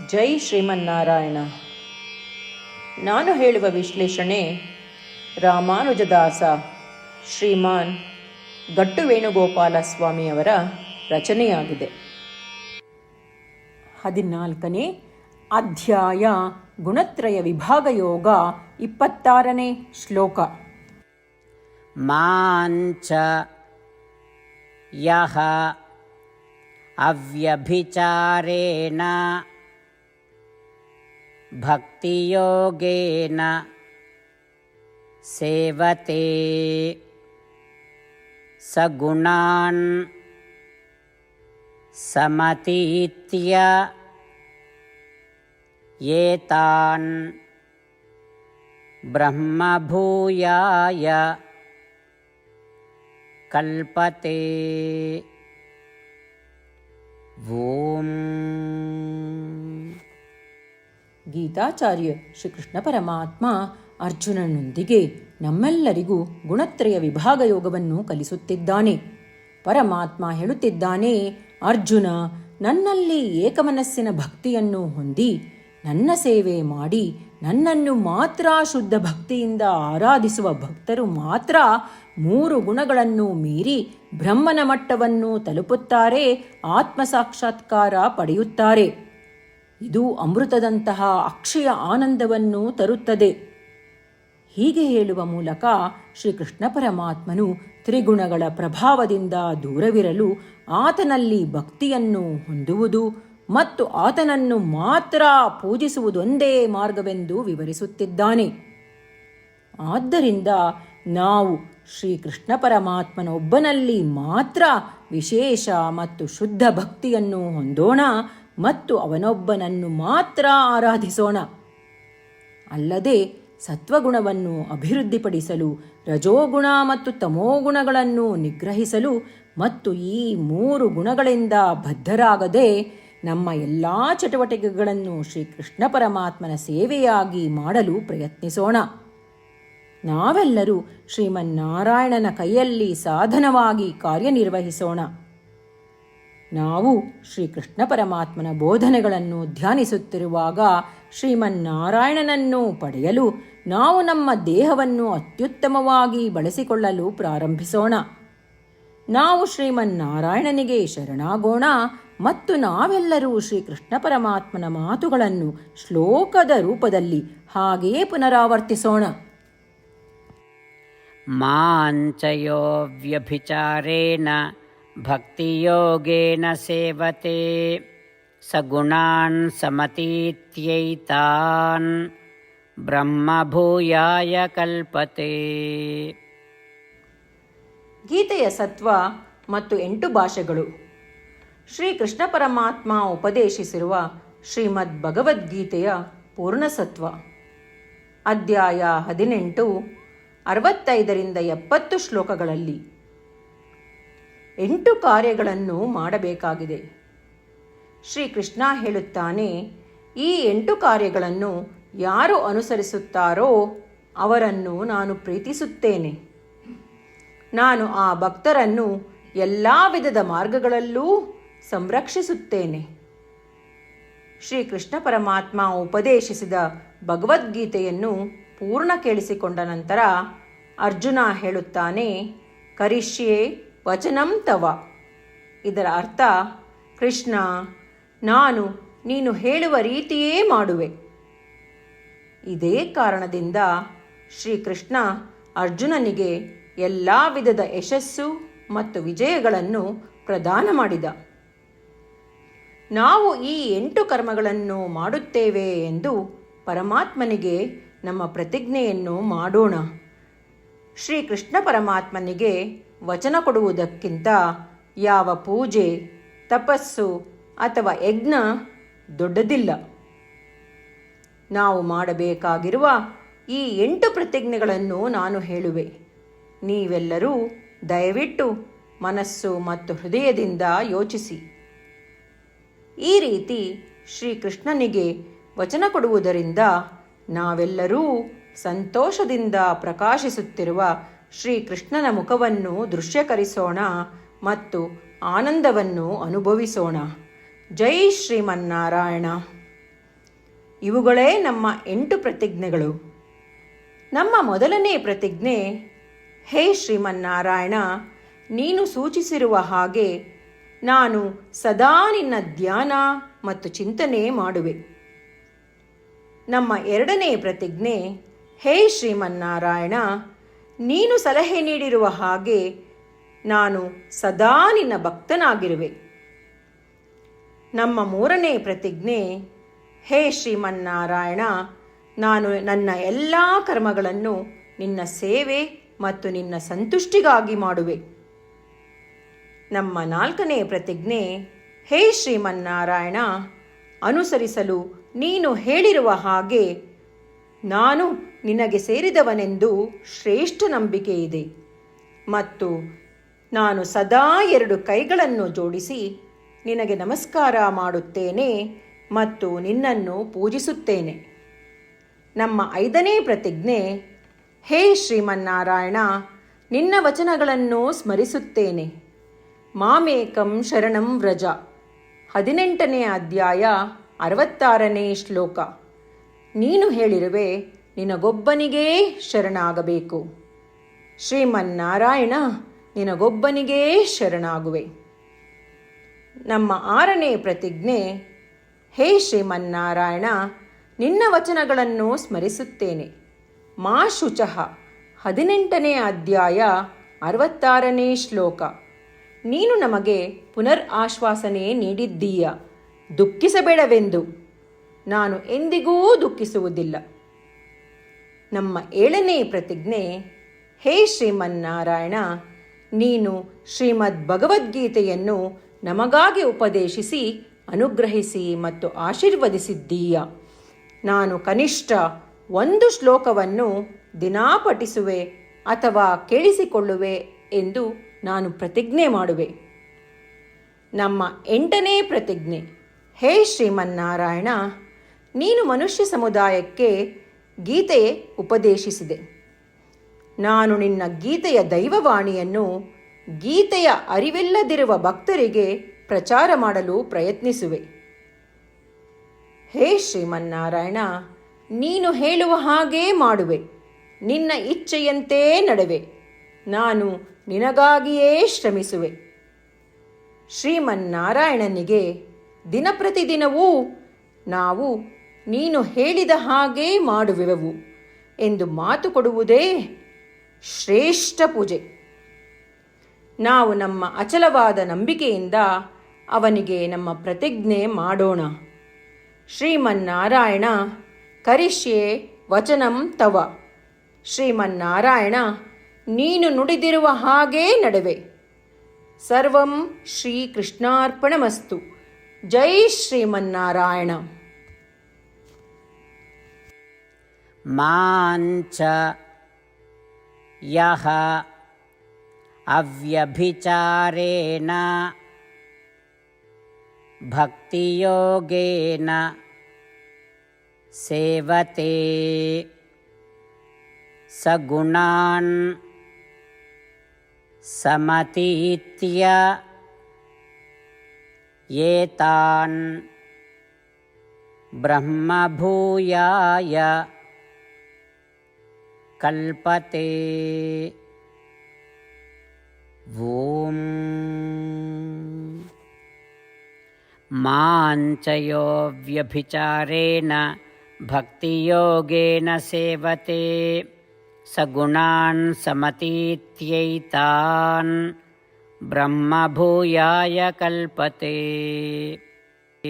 ಜೈ ಶ್ರೀಮನ್ನಾರಾಯಣ. ನಾನು ಹೇಳುವ ವಿಶ್ಲೇಷಣೆ ರಾಮಾನುಜದಾಸ ಶ್ರೀಮಾನ್ ಗಟ್ಟು ವೇಣುಗೋಪಾಲ ಸ್ವಾಮಿಯವರ ರಚನೆಯಾಗಿದೆ. 14ನೇ ಅಧ್ಯಾಯ ಗುಣತ್ರಯ ವಿಭಾಗ ಯೋಗ 26ನೇ ಶ್ಲೋಕ. ಮಾಂಚ ಯಹ ಅವ್ಯಭಿಚಾರೇಣ ಭಕ್ತಿಯೋಗೇನ ಸೇವತೆ ಸಗುಣಾನ್ ಸಮತೀತ್ಯ ಏತಾನ್ ಬ್ರಹ್ಮಭೂಯಾಯ ಕಲ್ಪತೆ. ಓಂ. ಗೀತಾಚಾರ್ಯ ಶ್ರೀಕೃಷ್ಣ ಪರಮಾತ್ಮ ಅರ್ಜುನನೊಂದಿಗೆ ನಮ್ಮೆಲ್ಲರಿಗೂ ಗುಣತ್ರಯ ವಿಭಾಗ ಯೋಗವನ್ನು ಕಲಿಸುತ್ತಿದ್ದಾನೆ. ಪರಮಾತ್ಮ ಹೇಳುತ್ತಿದ್ದಾನೆ, ಅರ್ಜುನ, ನನ್ನಲ್ಲಿ ಏಕಮನಸ್ಸಿನ ಭಕ್ತಿಯನ್ನು ಹೊಂದಿ ನನ್ನ ಸೇವೆ ಮಾಡಿ ನನ್ನನ್ನು ಮಾತ್ರ ಶುದ್ಧ ಭಕ್ತಿಯಿಂದ ಆರಾಧಿಸುವ ಭಕ್ತರು ಮಾತ್ರ 3 ಗುಣಗಳನ್ನು ಮೀರಿ ಬ್ರಹ್ಮನ ಮಟ್ಟವನ್ನು ತಲುಪುತ್ತಾರೆ, ಆತ್ಮಸಾಕ್ಷಾತ್ಕಾರ ಪಡೆಯುತ್ತಾರೆ. ಇದು ಅಮೃತದಂತಹ ಅಕ್ಷಯ ಆನಂದವನ್ನು ತರುತ್ತದೆ. ಹೀಗೆ ಹೇಳುವ ಮೂಲಕ ಶ್ರೀಕೃಷ್ಣ ಪರಮಾತ್ಮನು ತ್ರಿಗುಣಗಳ ಪ್ರಭಾವದಿಂದ ದೂರವಿರಲು ಆತನಲ್ಲಿ ಭಕ್ತಿಯನ್ನು ಹೊಂದುವುದು ಮತ್ತು ಆತನನ್ನು ಮಾತ್ರ ಪೂಜಿಸುವುದೊಂದೇ ಮಾರ್ಗವೆಂದು ವಿವರಿಸುತ್ತಿದ್ದಾನೆ. ಆದ್ದರಿಂದ ನಾವು ಶ್ರೀಕೃಷ್ಣ ಪರಮಾತ್ಮನೊಬ್ಬನಲ್ಲಿ ಮಾತ್ರ ವಿಶೇಷ ಮತ್ತು ಶುದ್ಧ ಭಕ್ತಿಯನ್ನು ಹೊಂದೋಣ ಮತ್ತು ಅವನೊಬ್ಬನನ್ನು ಮಾತ್ರ ಆರಾಧಿಸೋಣ. ಅಲ್ಲದೆ ಸತ್ವಗುಣವನ್ನು ಅಭಿವೃದ್ಧಿಪಡಿಸಲು, ರಜೋಗುಣ ಮತ್ತು ತಮೋಗುಣಗಳನ್ನು ನಿಗ್ರಹಿಸಲು ಮತ್ತು ಈ 3 ಗುಣಗಳಿಂದ ಬದ್ಧರಾಗದೆ ನಮ್ಮ ಎಲ್ಲ ಚಟುವಟಿಕೆಗಳನ್ನು ಶ್ರೀಕೃಷ್ಣ ಪರಮಾತ್ಮನ ಸೇವೆಯಾಗಿ ಮಾಡಲು ಪ್ರಯತ್ನಿಸೋಣ. ನಾವೆಲ್ಲರೂ ಶ್ರೀಮನ್ನಾರಾಯಣನ ಕೈಯಲ್ಲಿ ಸಾಧನವಾಗಿ ಕಾರ್ಯನಿರ್ವಹಿಸೋಣ. ನಾವು ಶ್ರೀಕೃಷ್ಣ ಪರಮಾತ್ಮನ ಬೋಧನೆಗಳನ್ನು ಧ್ಯಾನಿಸುತ್ತಿರುವಾಗ ಶ್ರೀಮನ್ನಾರಾಯಣನನ್ನು ಪಡೆಯಲು ನಾವು ನಮ್ಮ ದೇಹವನ್ನು ಅತ್ಯುತ್ತಮವಾಗಿ ಬಳಸಿಕೊಳ್ಳಲು ಪ್ರಾರಂಭಿಸೋಣ. ನಾವು ಶ್ರೀಮನ್ನಾರಾಯಣನಿಗೆ ಶರಣಾಗೋಣ ಮತ್ತು ನಾವೆಲ್ಲರೂ ಶ್ರೀಕೃಷ್ಣ ಪರಮಾತ್ಮನ ಮಾತುಗಳನ್ನು ಶ್ಲೋಕದ ರೂಪದಲ್ಲಿ ಹಾಗೆಯೇ ಪುನರಾವರ್ತಿಸೋಣ. ಮಾಂಚಯೋ ವ್ಯಭಿಚಾರೇಣ ಭಕ್ತಿಯೋಗೇನ ಸೇವತೆ ಸಗುಣಾನ್ ಸಮತೀತ್ಯೈತಾನ್ ಬ್ರಹ್ಮಭೂಯಾಯ ಕಲ್ಪತೆ. ಗೀತೆಯ ಸತ್ವ ಮತ್ತು 8 ಭಾಷೆಗಳು. ಶ್ರೀಕೃಷ್ಣ ಪರಮಾತ್ಮ ಉಪದೇಶಿಸಿರುವ ಶ್ರೀಮದ್ ಭಗವದ್ಗೀತೆಯ ಪೂರ್ಣಸತ್ವ. ಅಧ್ಯಾಯ 18 65ರಿಂದ 70 ಶ್ಲೋಕಗಳಲ್ಲಿ 8 ಕಾರ್ಯಗಳನ್ನು ಮಾಡಬೇಕಾಗಿದೆ. ಶ್ರೀಕೃಷ್ಣ ಹೇಳುತ್ತಾನೆ, ಈ 8 ಕಾರ್ಯಗಳನ್ನು ಯಾರು ಅನುಸರಿಸುತ್ತಾರೋ ಅವರನ್ನು ನಾನು ಪ್ರೀತಿಸುತ್ತೇನೆ. ನಾನು ಆ ಭಕ್ತರನ್ನು ಎಲ್ಲ ವಿಧದ ಮಾರ್ಗಗಳಲ್ಲೂ ಸಂರಕ್ಷಿಸುತ್ತೇನೆ. ಶ್ರೀಕೃಷ್ಣ ಪರಮಾತ್ಮ ಉಪದೇಶಿಸಿದ ಭಗವದ್ಗೀತೆಯನ್ನು ಪೂರ್ಣ ಕೇಳಿಸಿಕೊಂಡ ನಂತರ ಅರ್ಜುನ ಹೇಳುತ್ತಾನೆ, ಕರಿಷ್ಯೆ ವಚನಂ ತವ. ಇದರ ಅರ್ಥ, ಕೃಷ್ಣ, ನಾನು ನೀನು ಹೇಳುವ ರೀತಿಯೇ ಮಾಡುವೆ. ಇದೇ ಕಾರಣದಿಂದ ಶ್ರೀಕೃಷ್ಣ ಅರ್ಜುನನಿಗೆ ಎಲ್ಲ ವಿಧದ ಯಶಸ್ಸು ಮತ್ತು ವಿಜಯಗಳನ್ನು ಪ್ರದಾನ ಮಾಡಿದ. ನಾವು ಈ 8 ಕರ್ಮಗಳನ್ನು ಮಾಡುತ್ತೇವೆ ಎಂದು ಪರಮಾತ್ಮನಿಗೆ ನಮ್ಮ ಪ್ರತಿಜ್ಞೆಯನ್ನು ಮಾಡೋಣ. ಶ್ರೀಕೃಷ್ಣ ಪರಮಾತ್ಮನಿಗೆ ವಚನ ಕೊಡುವುದಕ್ಕಿಂತ ಯಾವ ಪೂಜೆ, ತಪಸ್ಸು ಅಥವಾ ಯಜ್ಞ ದೊಡ್ಡದಿಲ್ಲ. ನಾವು ಮಾಡಬೇಕಾಗಿರುವ ಈ 8 ಪ್ರತಿಜ್ಞೆಗಳನ್ನು ನಾನು ಹೇಳುವೆ. ನೀವೆಲ್ಲರೂ ದಯವಿಟ್ಟು ಮನಸ್ಸು ಮತ್ತು ಹೃದಯದಿಂದ ಯೋಚಿಸಿ. ಈ ರೀತಿ ಶ್ರೀಕೃಷ್ಣನಿಗೆ ವಚನ ಕೊಡುವುದರಿಂದ ನಾವೆಲ್ಲರೂ ಸಂತೋಷದಿಂದ ಪ್ರಕಾಶಿಸುತ್ತಿರುವ ಶ್ರೀಕೃಷ್ಣನ ಮುಖವನ್ನು ದೃಶ್ಯಕರಿಸೋಣ ಮತ್ತು ಆನಂದವನ್ನು ಅನುಭವಿಸೋಣ. ಜೈ ಶ್ರೀಮನ್ನಾರಾಯಣ. ಇವುಗಳೇ ನಮ್ಮ 8 ಪ್ರತಿಜ್ಞೆಗಳು. ನಮ್ಮ ಮೊದಲನೇ ಪ್ರತಿಜ್ಞೆ, ಹೇ ಶ್ರೀಮನ್ನಾರಾಯಣ, ನೀನು ಸೂಚಿಸಿರುವ ಹಾಗೆ ನಾನು ಸದಾ ನಿನ್ನ ಧ್ಯಾನ ಮತ್ತು ಚಿಂತನೆ ಮಾಡುವೆ. ನಮ್ಮ ಎರಡನೇ ಪ್ರತಿಜ್ಞೆ, ಹೇ ಶ್ರೀಮನ್ನಾರಾಯಣ, ನೀನು ಸಲಹೆ ನೀಡಿರುವ ಹಾಗೆ ನಾನು ಸದಾ ನಿನ್ನ ಭಕ್ತನಾಗಿರುವೆ. ನಮ್ಮ ಮೂರನೇ ಪ್ರತಿಜ್ಞೆ, ಹೇ ಶ್ರೀಮನ್ನಾರಾಯಣ, ನಾನು ನನ್ನ ಎಲ್ಲ ಕರ್ಮಗಳನ್ನು ನಿನ್ನ ಸೇವೆ ಮತ್ತು ನಿನ್ನ ಸಂತುಷ್ಟಿಗಾಗಿ ಮಾಡುವೆ. ನಮ್ಮ ನಾಲ್ಕನೇ ಪ್ರತಿಜ್ಞೆ, ಹೇ ಶ್ರೀಮನ್ನಾರಾಯಣ, ಅನುಸರಿಸಲು ನೀನು ಹೇಳಿರುವ ಹಾಗೆ ನಾನು ನಿನಗೆ ಸೇರಿದವನೆಂದು ಶ್ರೇಷ್ಠ ನಂಬಿಕೆ ಇದೆ ಮತ್ತು ನಾನು ಸದಾ 2 ಕೈಗಳನ್ನು ಜೋಡಿಸಿ ನಿನಗೆ ನಮಸ್ಕಾರ ಮಾಡುತ್ತೇನೆ ಮತ್ತು ನಿನ್ನನ್ನು ಪೂಜಿಸುತ್ತೇನೆ. ನಮ್ಮ 5ನೇ ಪ್ರತಿಜ್ಞೆ, ಹೇ ಶ್ರೀಮನ್ನಾರಾಯಣ, ನಿನ್ನ ವಚನಗಳನ್ನು ಸ್ಮರಿಸುತ್ತೇನೆ. ಮಾಮೇಕಂ ಶರಣಂ ವ್ರಜ, 18ನೇ ಅಧ್ಯಾಯ 66ನೇ ಶ್ಲೋಕ. ನೀನು ಹೇಳಿರುವೆ, ನಿನಗೊಬ್ಬನಿಗೇ ಶರಣಾಗಬೇಕು. ಶ್ರೀಮನ್ನಾರಾಯಣ, ನಿನಗೊಬ್ಬನಿಗೇ ಶರಣಾಗುವೆ. ನಮ್ಮ 6ನೇ ಪ್ರತಿಜ್ಞೆ, ಹೇ ಶ್ರೀಮನ್ನಾರಾಯಣ, ನಿನ್ನ ವಚನಗಳನ್ನು ಸ್ಮರಿಸುತ್ತೇನೆ. ಮಾ ಶುಚಃ, 18ನೇ ಅಧ್ಯಾಯ 66ನೇ ಶ್ಲೋಕ. ನೀನು ನಮಗೆ ಪುನರ್ ಆಶ್ವಾಸನೆ ನೀಡಿದ್ದೀಯ, ದುಃಖಿಸಬೇಡವೆಂದು. ನಾನು ಎಂದಿಗೂ ದುಃಖಿಸುವುದಿಲ್ಲ. ನಮ್ಮ 7ನೇ ಪ್ರತಿಜ್ಞೆ, ಹೇ ಶ್ರೀಮನ್ನಾರಾಯಣ, ನೀನು ಶ್ರೀಮದ್ ಭಗವದ್ಗೀತೆಯನ್ನು ನಮಗಾಗಿ ಉಪದೇಶಿಸಿ ಅನುಗ್ರಹಿಸಿ ಮತ್ತು ಆಶೀರ್ವದಿಸಿದ್ದೀಯ. ನಾನು ಕನಿಷ್ಠ 1 ಶ್ಲೋಕವನ್ನು ದಿನಾ ಪಠಿಸುವೆ ಅಥವಾ ಕೇಳಿಸಿಕೊಳ್ಳುವೆ ಎಂದು ನಾನು ಪ್ರತಿಜ್ಞೆ ಮಾಡುವೆ. ನಮ್ಮ 8ನೇ ಪ್ರತಿಜ್ಞೆ, ಹೇ ಶ್ರೀಮನ್ನಾರಾಯಣ, ನೀನು ಮನುಷ್ಯ ಸಮುದಾಯಕ್ಕೆ ಗೀತೆ ಉಪದೇಶಿಸಿದೆ. ನಾನು ನಿನ್ನ ಗೀತೆಯ ದೈವವಾಣಿಯನ್ನು ಗೀತೆಯ ಅರಿವಿಲ್ಲದಿರುವ ಭಕ್ತರಿಗೆ ಪ್ರಚಾರ ಮಾಡಲು ಪ್ರಯತ್ನಿಸುವೆ. ಹೇ ಶ್ರೀಮನ್ನಾರಾಯಣ, ನೀನು ಹೇಳುವ ಹಾಗೇ ಮಾಡುವೆ. ನಿನ್ನ ಇಚ್ಛೆಯಂತೆ ನಡೆವೆ. ನಾನು ನಿನಗಾಗಿಯೇ ಶ್ರಮಿಸುವೆ. ಶ್ರೀಮನ್ನಾರಾಯಣನಿಗೆ ದಿನಪ್ರತಿದಿನವೂ ನಾವು ನೀನು ಹೇಳಿದ ಹಾಗೇ ಮಾಡುವೆವು ಎಂದು ಮಾತು ಕೊಡುವುದೇ ಶ್ರೇಷ್ಠ ಪೂಜೆ. ನಾವು ನಮ್ಮ ಅಚಲವಾದ ನಂಬಿಕೆಯಿಂದ ಅವನಿಗೆ ನಮ್ಮ ಪ್ರತಿಜ್ಞೆ ಮಾಡೋಣ. ಶ್ರೀಮನ್ನಾರಾಯಣ, ಕರಿಷ್ಯೆ ವಚನಂ ತವ. ಶ್ರೀಮನ್ನಾರಾಯಣ, ನೀನು ನುಡಿದಿರುವ ಹಾಗೇ ನಡೆವೆ. ಸರ್ವಂ ಶ್ರೀಕೃಷ್ಣಾರ್ಪಣಮಸ್ತು. ಜೈ ಶ್ರೀಮನ್ನಾರಾಯಣ. ಮಾಂಚ ಯಹ ಅವ್ಯಭಿಚಾರೇಣ ಭಕ್ತಿಯೋಗೇನ ಸೇವತೆ ಸಗುಣಾನ್ ಸಮತೀತ್ಯ ಏತಾನ್ ಬ್ರಹ್ಮಭೂಯಾಯ ಕಲ್ಪತೆ. ಓಂ ಮಾಂಚಯೋ ವ್ಯಭಿಚಾರೇಣ ಭಕ್ತಿಯೋಗೇನ ಸೇವತೆ ಸಗುಣಾನ್ ಸಮತೀತ್ಯೈತಾನ್ ಬ್ರಹ್ಮಭೂಯಾಯ ಕಲ್ಪತೆ.